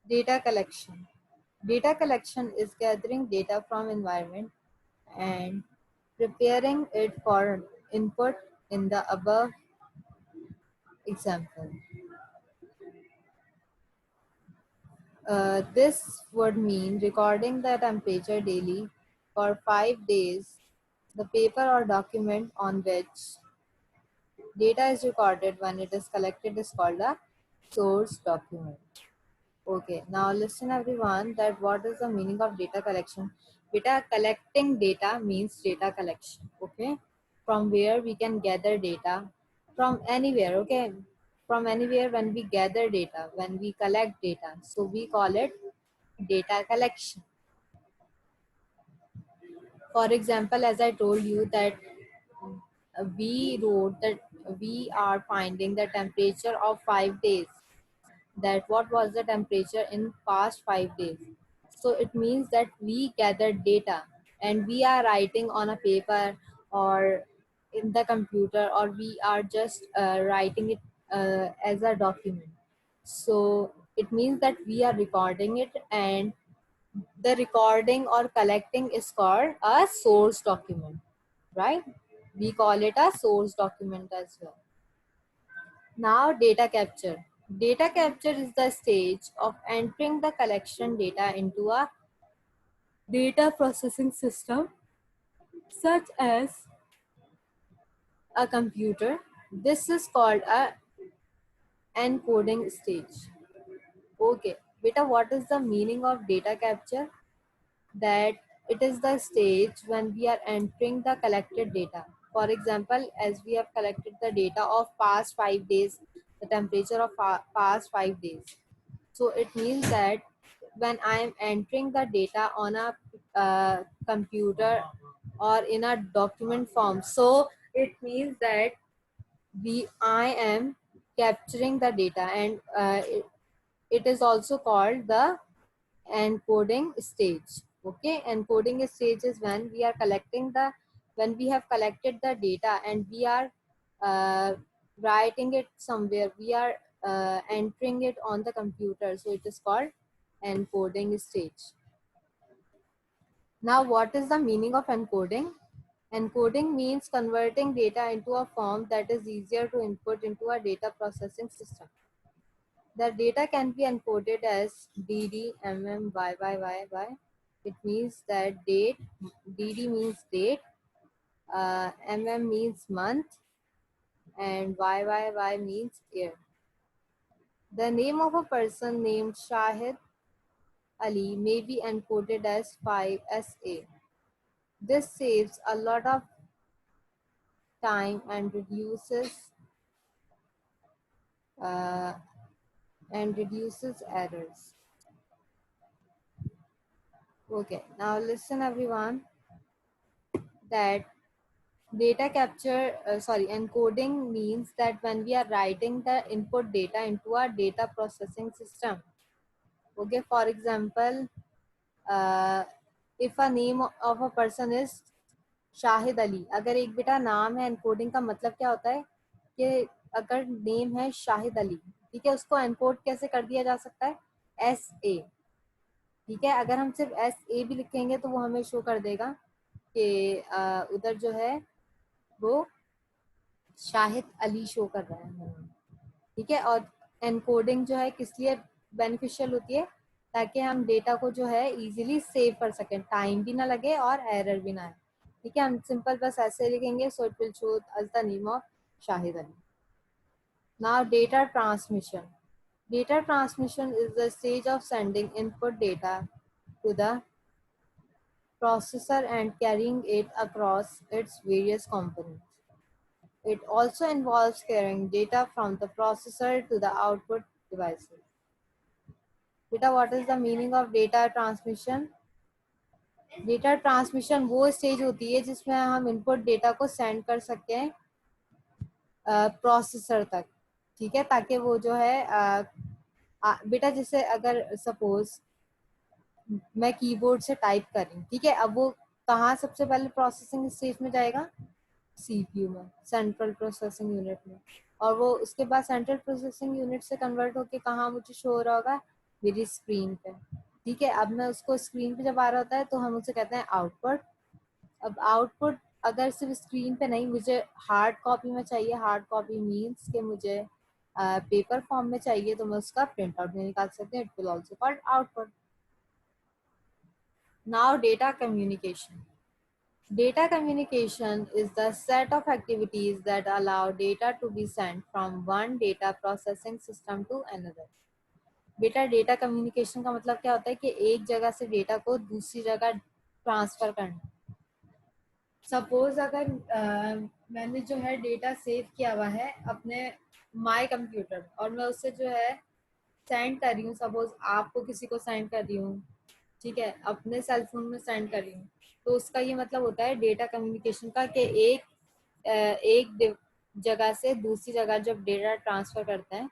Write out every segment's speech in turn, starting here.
Data collection. Data collection is gathering data from environment and preparing it for input in the above example. This would mean recording the temperature daily for 5 days. The paper or document on which data is recorded when it is collected is called a source document. Okay, now listen everyone that what is the meaning of data collection? Data collecting data means data collection, okay? From where we can gather data from anywhere, okay? From anywhere when we gather data, when we collect data. So we call it data collection. For example, as I told you that we wrote that we are finding the temperature of 5 days, that what was the temperature in past 5 days. So it means that we gathered data and we are writing on a paper or in the computer, or we are just writing it as a document. So it means that we are recording it, and the recording or collecting is called a source document, right? We call it a source document as well. Now, data capture. Data capture is the stage of entering the collection data into a data processing system such as a computer. This is called a encoding stage. Okay, beta, what is the meaning of data capture? That it is the stage when we are entering the collected data. For example, as we have collected the data of past 5 days, the temperature of past 5 days. So it means that when I am entering the data on a computer or in a document form, so it means that I am capturing the data, and it is also called the encoding stage. Okay, encoding stage is when we are collecting the, when we have collected the data and we are uh, writing it somewhere, we are entering it on the computer, so it is called encoding stage. Now, what is the meaning of encoding? Encoding means converting data into a form that is easier to input into a data processing system. The data can be encoded as DD, MM, YYYY. It means that date, DD means date, MM means month, and YYY means year. The name of a person named Shahid Ali may be encoded as 5SA. This saves a lot of time uh, and reduces errors. Okay, now listen everyone that encoding means that when we are writing the input data into a data processing system. Okay, for example, uh, if a name of a person is Shahid Ali, अगर एक बेटा नाम है, encoding का मतलब क्या होता है कि अगर नेम है शाहिद अली, ठीक है, उसको एनकोड कैसे कर दिया जा सकता है, एस ए, ठीक है। अगर हम सिर्फ एस ए भी लिखेंगे तो वो हमें शो कर देगा कि उधर जो है वो शाहिद अली शो कर रहा है, ठीक है। और एनकोडिंग जो है किस लिए बेनिफिशियल होती है, ताकि हम डेटा को जो है इजीली सेव कर सकें, टाइम भी ना लगे और एरर भी ना आए, ठीक है। हम सिंपल बस ऐसे लिखेंगे, so it will show us the name of Shahid Ali. Now data transmission. Data transmission is the stage of sending input data to the processor and carrying it across its various components. It also involves carrying data from the processor to the output devices. Beta, what is the meaning of data transmission? Data transmission वो stage होती है जिसमें हम input data को send कर सकते हैं processor तक, ठीक है, ताकि वो जो है बेटा जैसे अगर सपोज मैं कीबोर्ड से टाइप कर रही हूँ, ठीक है, अब वो कहाँ सबसे पहले प्रोसेसिंग स्टेज में जाएगा, सीपीयू में, सेंट्रल प्रोसेसिंग यूनिट में, और वो उसके बाद सेंट्रल प्रोसेसिंग यूनिट से कन्वर्ट होके कहाँ मुझे शो हो रहा होगा, मेरी स्क्रीन पे। ठीक है, अब मैं उसको स्क्रीन पे जब आ रहा होता है तो हम उसे कहते हैं आउटपुट। अब आउटपुट अगर सिर्फ स्क्रीन पे नहीं, मुझे हार्ड कॉपी में चाहिए। हार्ड कॉपी मीन्स कि मुझे पेपर फॉर्म में चाहिए, तो मैं उसका प्रिंट आउट भी निकाल सकती हूँ। It will also called output. Now data communication. Data communication is the set of activities that allow data to be sent from one data processing system to another. बेटा डेटा कम्युनिकेशन का मतलब क्या होता है कि एक जगह से डेटा को दूसरी जगह ट्रांसफर करना। सपोज अगर मैंने जो है डेटा सेव किया हुआ है अपने माय कंप्यूटर, और मैं उससे जो है सेंड कर रही हूँ, सपोज आपको किसी को सेंड कर रही हूँ, ठीक है, अपने सेल फोन में सेंड कर रही हूँ, तो उसका ये मतलब होता है डेटा कम्युनिकेशन का कि एक जगह से दूसरी जगह जब डेटा ट्रांसफर करते हैं,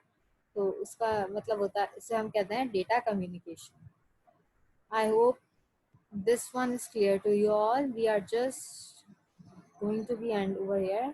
तो उसका मतलब होता है, इसे हम कहते हैं data communication. I hope this one is clear to you all. We are just going to be end over here.